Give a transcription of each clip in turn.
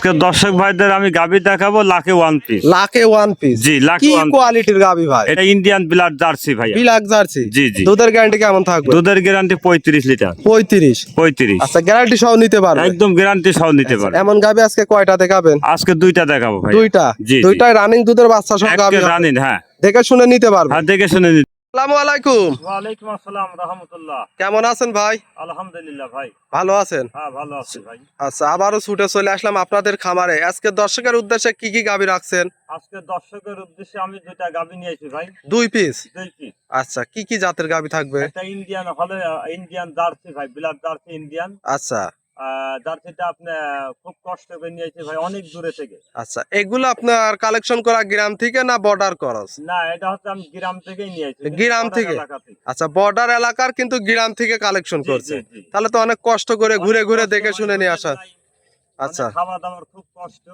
আজকে দর্শক ভাইদের আমি গাভী দেখাবো লাখে ওয়ান পিস। লাখে ওয়ান পিস। জি, লাখে কি one piece। কোয়ালিটির গাভী ভাই? এটা ইন্ডিয়ান ব্লাড জার্সি ভাইয়া। বিলাক জার্সি। জি জি। দুধের গ্যারান্টি কেমন থাকবে? দুধের গ্যারান্টি 35 লিটার। 35। আচ্ছা, গ্যারান্টি সহ নিতে পারবে? একদম গ্যারান্টি সহ নিতে পারবে। এমন গাভী আজকে কয়টা দেখাবেন? আজকে দুইটা দেখাবো ভাই। দুইটা? জি জি। দুইটাই রানিং দুধের বাচ্চা সহ গাভী রানিং, হ্যাঁ। দেখে শুনে নিতে পারবে? হ্যাঁ, দেখে শুনে নিতে। আসসালামু আলাইকুম। ওয়ালাইকুম আসসালাম রাহমাতুল্লাহ। কেমন আছেন ভাই? আলহামদুলিল্লাহ ভাই। ভালো আছেন? হ্যাঁ, ভালো আছি ভাই। আচ্ছা, আবারও ছুটে চলে আসলাম আপনাদের খামারে। আজকে দর্শকের উদ্দেশ্যে কি কি গাভী রাখছেন? আজকে দর্শকের উদ্দেশ্যে আমি দুইটা গাভী নিয়েছি ভাই। 2 পিস? 2 পিস। আচ্ছা, কি কি জাতের গাভী থাকবে? একটা ইন্ডিয়ান হলো, ইন্ডিয়ান জার্সি ভাই, ব্লাড জার্সি ইন্ডিয়ান। আচ্ছা জার্সিটা আপনি খুব কষ্ট করে নিয়েছি ভাই, অনেক দূরে থেকে। আচ্ছা, এগুলো আপনার কালেকশন করা গ্রাম থেকে না বর্ডার ক্রস? না, এটা হচ্ছে আমি গ্রাম থেকেই নিয়েছি। গ্রাম থেকে? আচ্ছা, বর্ডার এলাকার কিন্তু গ্রাম থেকে কালেকশন করছে। তাহলে তো অনেক কষ্ট করে ঘুরে ঘুরে দেখে শুনে নিয়ে আসা। আচ্ছা, খাওয়া দাওয়ার খুব কষ্ট।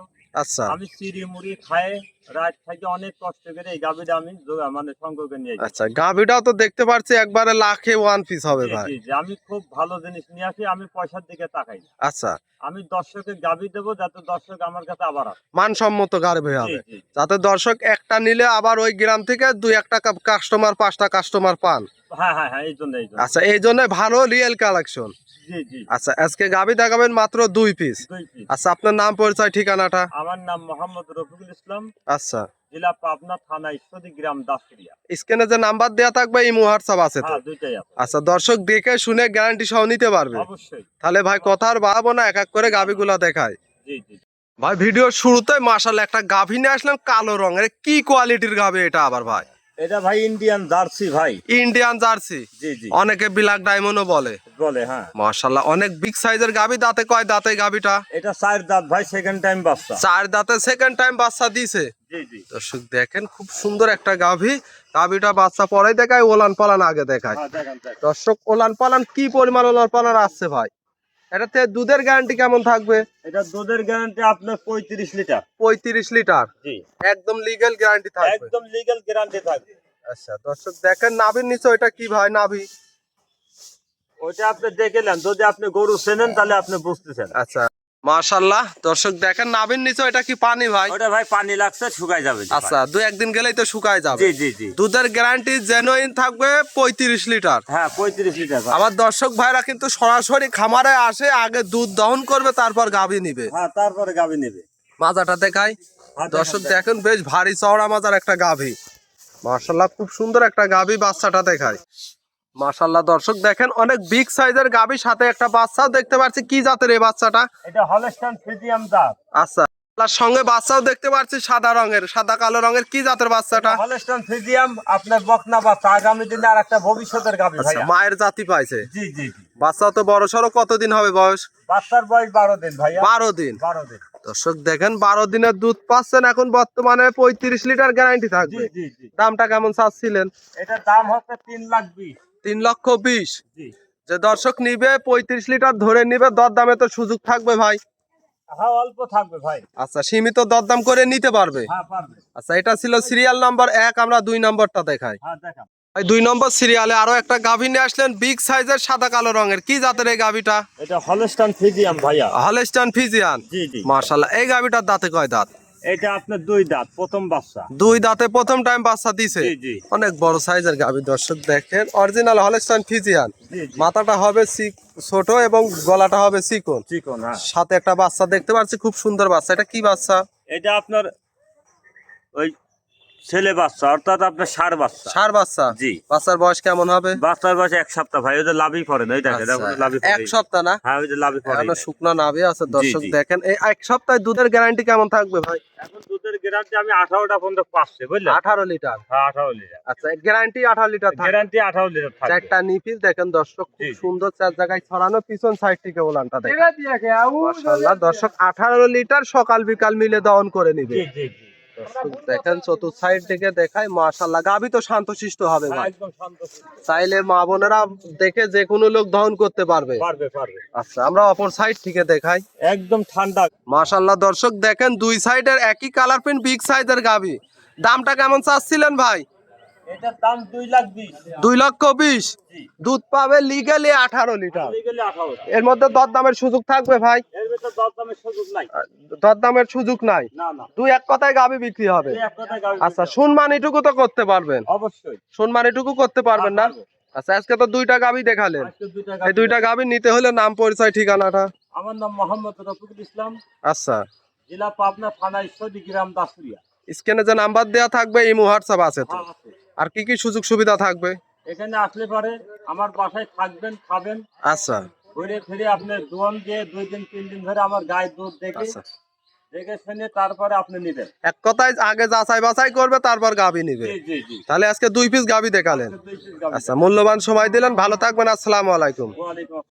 আচ্ছা আমি চিড়ি মুড়ি খায় রাত থেকে অনেক কষ্ট করে এই গাভীটা আমি মানে সংগ্রহ করে নিয়েছি। আচ্ছা, গাভীটাও তো দেখতে পাচ্ছি একবারে লাখে ওয়ান পিস হবে ভাই। আমি খুব ভালো জিনিস নিয়ে আসি, আমি পয়সার দিকে তাকাই না। আচ্ছা, আমি দর্শকের গাভী দেবো যাতে দর্শক আমার কাছে আবার আসে। মানসম্মত গাভী হবে, যাতে দর্শক একটা নিলে আবার ওই গ্রাম থেকে 2-1টা কাস্টমার 5টা কাস্টমার পান। হ্যাঁ হ্যাঁ হ্যাঁ, এই জন্য। আচ্ছা, এই জন্য ভালো রিয়েল কালেকশন। জি জি। আচ্ছা, আজকে গাভী দেখাবেন মাত্র 2 পিস। আচ্ছা, আপনার নাম পরিচয় ঠিকানাটা? আমার নাম মোহাম্মদ রফিকুল ইসলাম। আচ্ছা, জেলা পাবনা, থানা ঈশ্বরদী, গ্রাম দাসুরিয়া। স্ক্রিনে যে নাম্বার দেয়া থাকবে ইমো হোয়াটসঅ্যাপ আছে তো? হ্যাঁ, দুইটাই আছে। আচ্ছা, দর্শক দেখে শুনে গ্যারান্টি সহ নিতে পারবে? অবশ্যই। তাহলে ভাই কথা আর বাড়াবো না, এক এক করে গাভীগুলা দেখায়। জি জি। ভাই, ভিডিওর শুরুতে মাশাআল্লাহ একটা গাভী নিয়ে আসলাম কালো রঙের। কি কোয়ালিটির গাভী এটা আবার ভাই? এটা ভাই ইন্ডিয়ান জার্সি ভাই। Indian jersey? জি জি। অনেকে ব্ল্যাক ডায়মন্ডও বলে। হ্যাঁ। মাশাআল্লাহ, অনেক বিগ সাইজের গাভী। দাঁতে কয় দাঁতে গাভীটা? এটা 4 দাঁত ভাই, সেকেন্ড টাইম বাচ্চা। 4 দাঁতে সেকেন্ড টাইম বাচ্চা দিছে। জি জি। দর্শক দেখেন, খুব সুন্দর একটা গাভী। গাভীটা বাচ্চা পরেই দেখায়, ওলান পালান আগে দেখায়। হ্যাঁ, দেখেন। দর্শক, ওলান পালান কি পরিমাণ ওলান পালান আসছে ভাই? এটাতে দুধের গ্যারান্টি কেমন থাকবে? এটা দুধের গ্যারান্টি আপনার 35 লিটার। 35 লিটার? জি। একদম লিগ্যাল গ্যারান্টি থাকবে? একদম লিগ্যাল গ্যারান্টি থাকবে। আচ্ছা, দর্শক দেখেন নাভির নিচে ওইটা কি ভাই নাভি? ওইটা আপনি দেখে নেন, যদি আপনি গরু চেনেন তাহলে আপনি বুঝতেছেন। আচ্ছা, মাশাআল্লাহ, দর্শক দেখেন নাভির নিচে ওইটা কি পানি ভাই? ওটা ভাই পানি লাগছে, শুকায় যাবে। আচ্ছা, 2-1 দিন গেলেই তো শুকায় যাবে। জি জি জি। দুধের গ্যারান্টি জেনুইন থাকবে 35 লিটার? হ্যাঁ, 35 লিটার। আমার দর্শক ভাইরা কিন্তু সরাসরি খামারে আসে, আগে দুধ দহন করবে, তারপর গাভী নিবে। হ্যাঁ, তারপরে গাভী নেবে। মাজাটা দেখাই। দর্শক দেখেন, বেশ ভারী চওড়া মাজার একটা গাভী। মাশাআল্লাহ, খুব সুন্দর একটা গাভী। বাচ্চাটা দেখায়। মাশাআল্লাহ, দর্শক দেখেন অনেক বিগ সাইজের গাভী, সাথে একটা বাচ্চাও দেখতে পাচ্ছি। কি জাতের এই বাচ্চাটা? এটা হলস্টাইন ফ্রিজিয়ান জাত। আচ্ছা, তার সঙ্গে বাচ্চাও দেখতে পাচ্ছি সাদা রঙের, সাদা কালো রঙের। কি জাতের বাচ্চাটা? হলস্টাইন ফ্রিজিয়ান, আপনার বকনা বাচ্চা। আগামী দিনে আর একটা ভবিষ্যতের গাভী ভাই। মায়ের জাতি পাইছে? জি জি জি। বাচ্চা তো বড় সড়ো। কতদিন হবে বয়স? বাচ্চার বয়স 12 দিন ভাইয়া। 12 দিন? 12 দিন। দর্শক দেখেন, 12 দিনের দুধ পাচ্ছেন এখন বর্তমানে। 35 লিটার গ্যারান্টি থাকবে। জি জি। দামটা কেমন চাচ্ছিলেন? এটার দাম হচ্ছে 3,20,000। 3,20,000? জি। যে দর্শক নিবে 35 লিটার ধরে নিবে, দরদামে তো সুযোগ থাকবে ভাই? হ্যাঁ, অল্প থাকবে ভাই। আচ্ছা, সীমিত দরদাম করে নিতে পারবে? হ্যাঁ, পারবে। আচ্ছা, এটা ছিল সিরিয়াল নাম্বার 1। আমরা 2 নম্বরটা দেখাই। হ্যাঁ, দেখান। 2 নম্বর সিরিয়ালে আরো একটা গাভী নিয়ে আসলেন, বিগ সাইজের, সাদা কালো রঙের। কি জাতের এই গাভীটা? এটা হলস্টাইন ফ্রিজিয়ান ভাইয়া। Holstein Friesian? জি জি। মাশাআল্লাহ, এই গাভীটার দাঁতে কয় দাঁত? এটা আপনার 2 দাঁত, প্রথম বাচ্চা। 2 দাঁতে প্রথম টাইম বাচ্চা দিছে? জি জি। অনেক বড় সাইজের গাভী। দর্শক দেখেন, অরিজিনাল হলস্টাইন ফ্রিজিয়ান। জি জি। মাথাটা হবে ছোট এবং গলাটা হবে চিকন। চিকন, হ্যাঁ। সাথে একটা বাচ্চা দেখতে পাচ্ছি, খুব সুন্দর বাচ্চা। এটা কি বাচ্চা? এটা আপনার ওই ছেলে বাচ্চা, অর্থাৎ আপনার ষাঁড় বাচ্চা। ষাঁড় বাচ্চা? জি। বাচ্চার বয়স কেমন হবে? বাচ্চার বয়স 1 সপ্তাহ ভাই। ওদের লাভই পড়ে না। আচ্ছা, 1 সপ্তাহ না? হ্যাঁ, ওই যে লাভই পড়ে। এখনো শুকনো নাভি আছে। দর্শক জি। দেখেন, এই 1 সপ্তাহে দুধের গ্যারান্টি কেমন থাকবে ভাই? এখন দুধের গ্যারান্টি আমি 18টা পর্যন্ত পাচ্ছি, বুঝলেন? 18 লিটার? হ্যাঁ, 18 লিটার। আচ্ছা, গ্যারান্টি 18 লিটার থাকবে? গ্যারান্টি 18 লিটার থাকবে। চারটা নিপিল দেখেন দর্শক, খুব জি। সুন্দর, 4 জায়গায় ছড়ানো। পিছন সাইড থেকে ওলানটা দেখেন। মাশাআল্লাহ, দর্শক 18 লিটার সকাল বিকাল মিলে দহন করে নিবে। জি জি জি। দর্শক দেখেন, চতুর্থ সাইড থেকে দেখায়। মাশাআল্লাহ, গাভী তো শান্তশিষ্ট হবে ভাই। একদম শান্তশিষ্ট। চাইলে মা বোনেরা দেখে যে কোনো লোক দহন করতে পারবে? পারবে। আচ্ছা, আমরা অপর সাইড থেকে দেখাই। একদম ঠান্ডা। মাশাআল্লাহ, দর্শক দেখেন, 2 সাইডের একই কালার প্রিন্ট, বিগ সাইজের গাভী। দামটা কেমন চাচ্ছিলেন ভাই? এটার দাম 2,20,000। 2,20,000। জি। দুধ পাবে লিগালি 18 লিটার। লিগালি 18। এর মধ্যে দরদামের সুযোগ থাকবে ভাই? এর ভিতর দরদামের সুযোগ নাই। দরদামের সুযোগ নাই। না না। দুই এক কথায় গাবি বিক্রি হবে। এই এক কথায় গাবি আচ্ছা, বিক্রি হবে। সম্মানিটুকু তো করতে পারবেন? অবশ্যই। সম্মানিটুকু করতে পারবেন না? পারবো। আচ্ছা, আজকে তো দুইটা গাবি দেখালেন। আজকে দুইটা এই গাবি। দুইটা গাবি নিতে হলে নাম, পরিচয়, ঠিকানাটা। আমার নাম মোহাম্মদ রফিকুল ইসলাম, আচ্ছা, জেলা পাবনা, থানা ঈশ্বরদী, গ্রাম দাসুরিয়া। স্ক্রিনে যে নাম্বার দেওয়া থাকবে ইমো হোয়াটসঅ্যাপ আছে তো? হ্যাঁ, আছে। আর কি কি সুযোগ সুবিধা থাকবে? এখানে আসলে পরে আমার বাসায় থাকবেন, খাবেন, আচ্ছা ঘুরে ফিরে আপনি দোয়ান দিয়ে 2 দিন 3 দিন ধরে আমার গায়ে দুধ দেখে আচ্ছা, দেখে শুনে তারপরে আপনি নেবেন। এক কথায় আগে যাচাই বাছাই করবে, তারপর গাবি নিবে। জি জি জি। তাহলে আজকে 2 পিস গাবি দেখালেন। আজকে 2 পিস গাবি। আচ্ছা, মূল্যবান সময় দিলেন, ভালো থাকবেন। আসসালামু আলাইকুম। ওয়ালাইকুম আসসালাম।